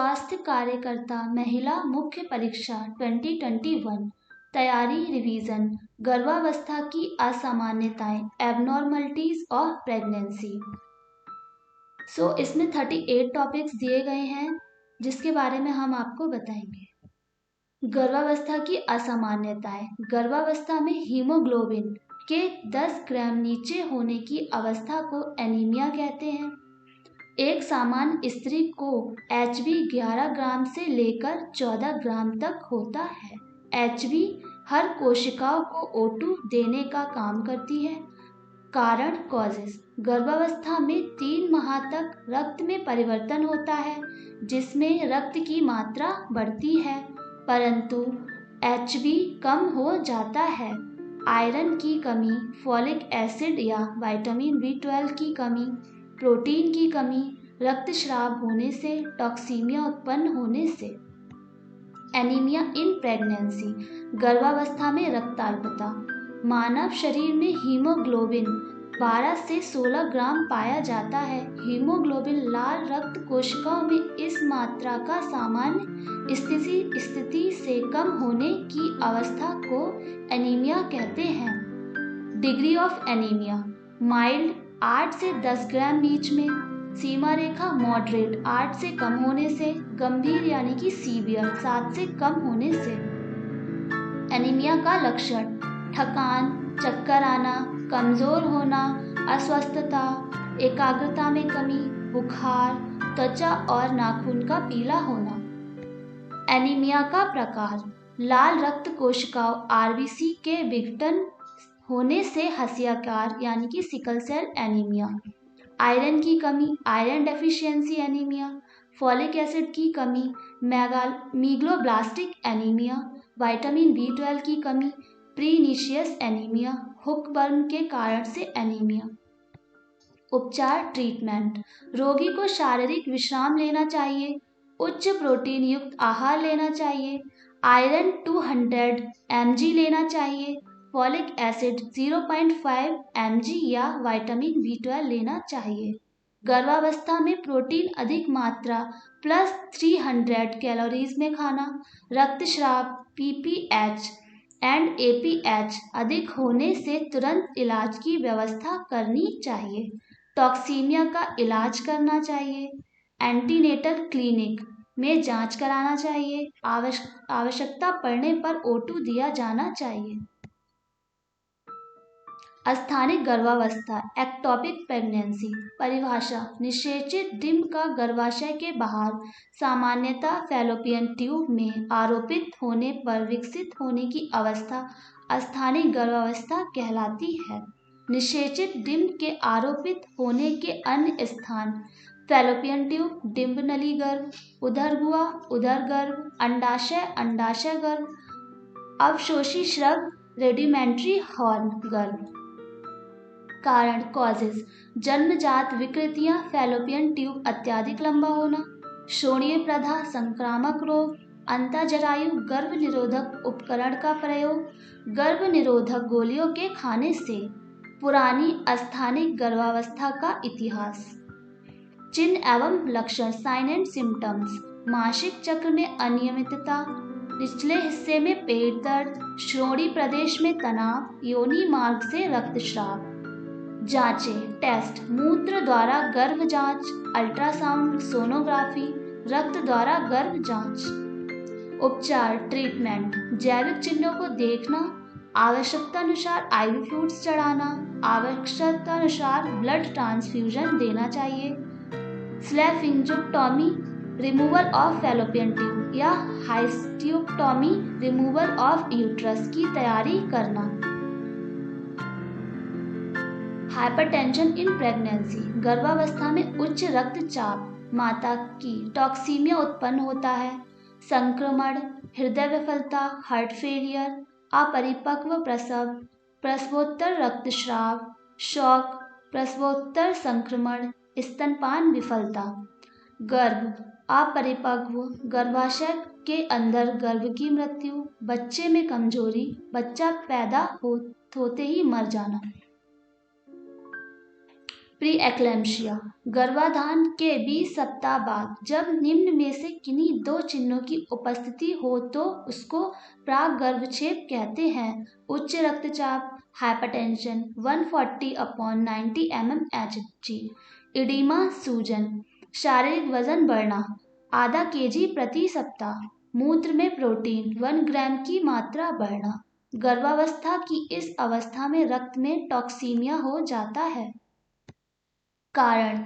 स्वास्थ्य कार्यकर्ता महिला मुख्य परीक्षा 2021 तैयारी रिवीजन, गर्भावस्था की असामान्यताएं, एबनॉर्मलिटीज और प्रेगनेंसी। इसमें 38 टॉपिक्स दिए गए हैं जिसके बारे में हम आपको बताएंगे। गर्भावस्था की असामान्यताएं। गर्भावस्था में हीमोग्लोबिन के 10 ग्राम नीचे होने की अवस्था को एनीमिया कहते हैं। एक सामान्य स्त्री को HB 11 ग्राम से लेकर 14 ग्राम तक होता है। HB हर कोशिकाओं को O2 देने का काम करती है। कारण कॉजेस। गर्भावस्था में 3 माह तक रक्त में परिवर्तन होता है जिसमें रक्त की मात्रा बढ़ती है परंतु HB कम हो जाता है। आयरन की कमी, फॉलिक एसिड या विटामिन B12 की कमी, प्रोटीन की कमी, रक्तस्राव होने से, टॉक्सीमिया उत्पन्न होने से। Anaemia in pregnancy. गर्भावस्था में रक्ताल्पता। मानव शरीर में हीमोग्लोबिन 12 से 16 ग्राम पाया जाता है। हीमोग्लोबिन लाल रक्त कोशिकाओं में इस मात्रा का सामान्य स्थिति से कम होने की अवस्था को एनीमिया कहते हैं। Degree of anaemia. माइल्ड 8 से 10 ग्राम बीच में, सीमा रेखा मॉडरेट 8 से कम होने से, गंभीर यानी कि सीवियर 7 से कम होने से। एनीमिया का लक्षण: थकान, चक्कर आना, कमजोर होना, अस्वस्थता, एकाग्रता में कमी, बुखार, त्वचा और नाखून का पीला होना। एनीमिया का प्रकार: लाल रक्त कोशिकाओं RBC के विघटन होने से हसियाकार यानी कि सिकल सेल एनीमिया। आयरन की कमी, iron deficiency anaemia. Folic acid की कमी, मीगलोब्लास्टिक एनीमिया। विटामिन B12 की कमी, प्रीनिशियस एनीमिया। हुकबर्न के कारण से एनीमिया। उपचार ट्रीटमेंट: रोगी को शारीरिक विश्राम लेना चाहिए, उच्च प्रोटीन युक्त आहार लेना चाहिए, आयरन 200 mg लेना चाहिए, फॉलिक एसिड 0.5 mg या विटामिन B12 लेना चाहिए। गर्भावस्था में प्रोटीन अधिक मात्रा प्लस 300 कैलोरीज में खाना। रक्तस्राव PPH एंड APH अधिक होने से तुरंत इलाज की व्यवस्था करनी चाहिए। टॉक्सीमिया का इलाज करना चाहिए। एंटीनेटल क्लिनिक में जांच कराना चाहिए। आवश्यकता पड़ने पर O2 दिया जाना चाहिए। अस्थानिक गर्भावस्था, एक्टोपिक प्रेगनेंसी। परिभाषा: निषेचित डिंब का गर्भाशय के बाहर, सामान्यतः फैलोपियन ट्यूब में आरोपित होने पर विकसित होने की अवस्था अस्थानिक गर्भावस्था कहलाती है। निषेचित डिंब के आरोपित होने के अन्य स्थान: फैलोपियन ट्यूब, डिंब नली गर्भ, उदरगुहा, उदर गर्भ, अंडाशय, अंडाशय गर्भ, अवशोषी श्रग, रेडिमेंट्री हॉर्न गर्भ। कारण कॉजेस: जन्मजात विकृतियां, फैलोपियन ट्यूब अत्यधिक लंबा होना, श्रोणीय प्रदाह, संक्रामक रोग, अंतःजरायु गर्भ निरोधक उपकरण का प्रयोग, गर्भ निरोधक गोलियों के खाने से। पुरानी अस्थानिक गर्भावस्था का इतिहास। चिन्ह एवं लक्षण, साइन एंड सिम्टम्स: मासिक चक्र में अनियमितता, निचले हिस्से में पेट दर्द, श्रोणि प्रदेश में तनाव, योनि मार्ग से रक्तस्राव। जांचें टेस्ट: मूत्र द्वारा गर्भ जांच, अल्ट्रासाउंड, सोनोग्राफी, रक्त द्वारा गर्भ जांच। उपचार ट्रीटमेंट: जैविक चिन्हों को देखना, आवश्यकतानुसार IV फ्लूइड्स चढ़ाना, आवश्यकतानुसार ब्लड ट्रांसफ्यूजन देना चाहिए। स्लेफिंक्टोमी, रिमूवल ऑफ फैलोपियन ट्यूब या हाइस्टियोटॉमी, रिमूवल ऑफ यूट्रस की तैयारी करना। Hypertension in pregnancy. गर्भावस्था में उच्च रक्तचाप, माता की टॉक्सीमिया उत्पन्न होता है। संक्रमण, हृदय विफलता, हार्ट फेलियर, अपरिपक्व प्रसव, प्रसवोत्तर रक्तस्राव, शॉक, प्रसवोत्तर संक्रमण, स्तनपान विफलता। गर्भ अपरिपक्व, गर्भाशय के अंदर गर्भ की मृत्यु, बच्चे में कमजोरी, बच्चा पैदा होते ही मर जाना। प्री एक्लेम्शिया, गर्भाधान के 20 सप्ताह बाद जब निम्न में से किन्हीं दो चिन्हों की उपस्थिति हो तो उसको प्राक गर्भक्षेप कहते हैं। उच्च रक्तचाप, हाइपरटेंशन 140/90 mmHg, इडीमा, सूजन, शारीरिक वजन बढ़ना आधा kg प्रति सप्ताह, मूत्र में प्रोटीन 1 ग्राम की मात्रा बढ़ना। गर्भावस्था की इस अवस्था में रक्त में टॉक्सीमिया हो जाता है। कारण,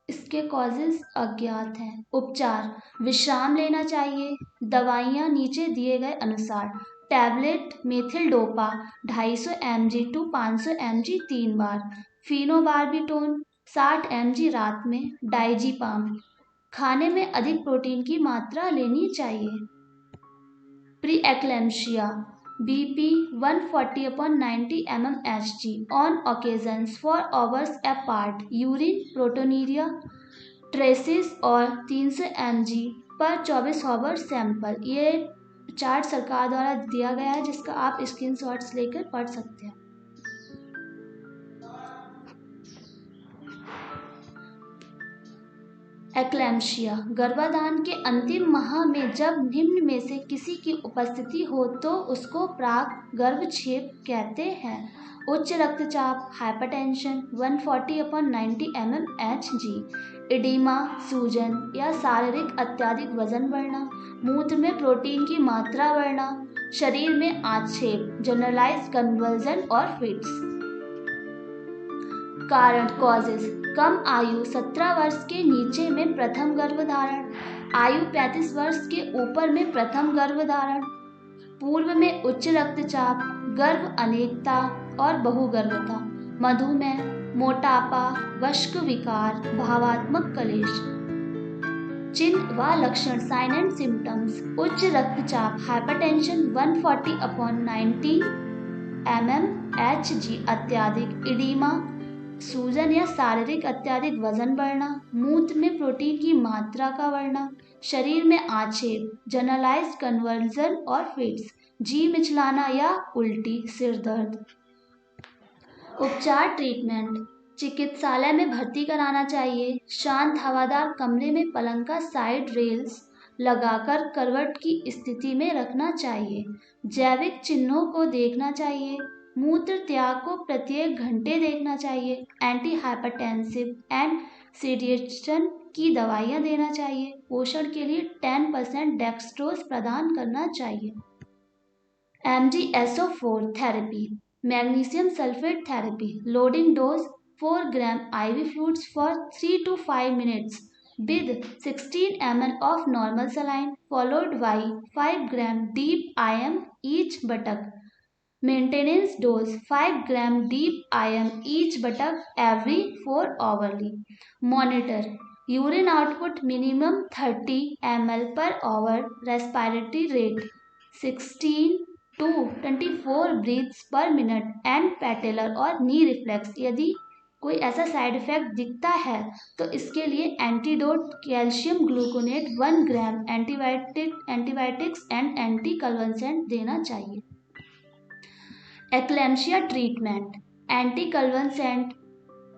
इसके कॉजेज अज्ञात हैं। उपचार, विश्राम लेना चाहिए। दवाइयाँ नीचे दिए गए अनुसार, tablet methyl-dopa 250 mg to 500 mg 3 bar, phenobarbitone 60 mg रात में, डाइजीपाम। खाने में अधिक प्रोटीन की मात्रा लेनी चाहिए। Pre eclampsia, BP 140/90 mmHg on occasions for hours apart, urine proteinuria, traces और 300 mg पर 24 आवर सैंपल। ये चार्ट सरकार द्वारा दिया गया है जिसका आप स्क्रीनशॉट्स लेकर पढ़ सकते हैं। एक्लेम्शिया, गर्भाधान के अंतिम माह में जब निम्न में से किसी की उपस्थिति हो तो उसको प्राक गर्भक्षेप कहते हैं। उच्च रक्तचाप, हाइपरटेंशन 140/90 mmHg, इडीमा, सूजन या शारीरिक अत्यधिक वजन बढ़ना, मूत्र में प्रोटीन की मात्रा बढ़ना, शरीर में आक्षेप, जनरलाइज्ड कन्वल्जन और फिट्स। कारण, कॉजेज, कम आयु 17 वर्ष के नीचे में प्रथम गर्भधारण, आयु 35 वर्ष के ऊपर में प्रथम गर्भधारण, पूर्व में उच्च रक्तचाप, गर्भ अनेकता और बहुगर्भता, मधुमेह, मोटापा, वयस्क विकार, भावात्मक क्लेश। चिन्ह व लक्षण, साइन एंड सिम्टम्स, उच्च रक्तचाप, हाइपरटेंशन 140/90 mmHg, अत्यधिक इडीमा, सूजन या शारीरिक अत्यधिक वजन बढ़ना, मूत्र में प्रोटीन की मात्रा का बढ़ना, शरीर में आक्षेप, जनरलाइज्ड कन्वर्जन और फिट्स, जी मिचलाना या उल्टी, सिर दर्द। उपचार, ट्रीटमेंट, चिकित्सालय में भर्ती कराना चाहिए। शांत हवादार कमरे में पलंग का साइड रेल्स लगाकर करवट की स्थिति में रखना चाहिए। जैविक चिन्हों को देखना चाहिए। मूत्र त्याग को प्रत्येक घंटे देखना चाहिए। एंटी हाइपरटेंसिव एंड सीडिएशन की दवाइयाँ देना चाहिए। पोषण के लिए 10% डेक्सट्रोज प्रदान करना चाहिए। MgSO4 therapy, magnesium sulphate therapy, loading dose 4 gram IV fluids for 3 to 5 minutes with 16 ml of normal saline followed by 5 gram deep IM each buttock. Maintenance dose 5 gram deep IM each buttock every 4 hourly. Monitor urine output minimum 30 ml per hour, respiratory rate 16 to 24 breaths per minute and patellar और knee reflex। यदि कोई ऐसा side effect दिखता है तो इसके लिए antidote calcium gluconate 1 gram, antibiotics and anticonvulsant देना चाहिए। एक्लेम्शिया ट्रीटमेंट, एंटीकन्वल्सेंट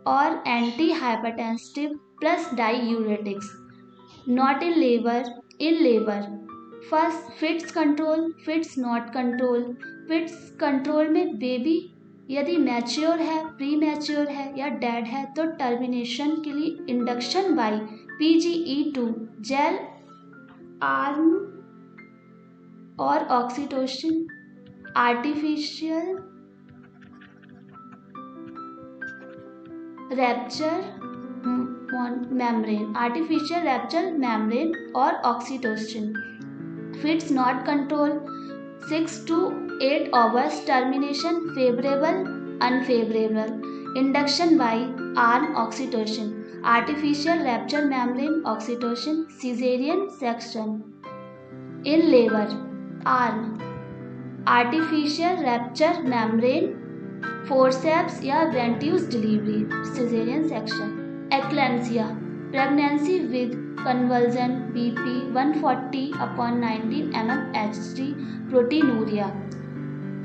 और anti hypertensive plus diuretics. Not in labour. First, fits control, fits not control. Fits control में बेबी यदि मैच्योर है, प्री मैच्योर है या डेड है तो टर्मिनेशन के लिए induction by PGE2 gel, ARM और ऑक्सीटोसिन, आर्टिफिशियल रैप्चर मेम्ब्रेन और oxytocin. Fits not control 6 to 8 hours, termination favourable, unfavourable, induction by ARM oxytocin, artificial rupture membrane oxytocin, caesarean section. In labour, ARM, artificial rupture membrane, forceps या ventouse delivery, caesarean section. Eclampsia, pregnancy with convulsion, BP 140/90 mmHg, proteinuria.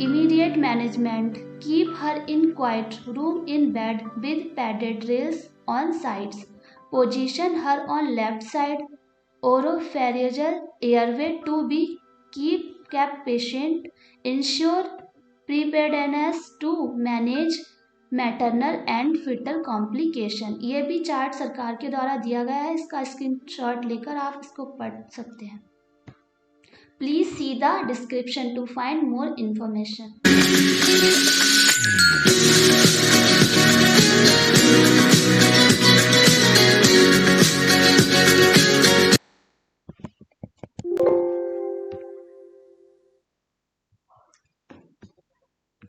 Immediate management keep her in quiet room in bed with padded rails on sides, position her on left side oropharyngeal airway to be kept patient, ensure preparedness to manage maternal and foetal complication. ये भी chart सरकार के द्वारा दिया गया है, इसका screenshot लेकर आप इसको पढ़ सकते हैं। Please see the description to find more information.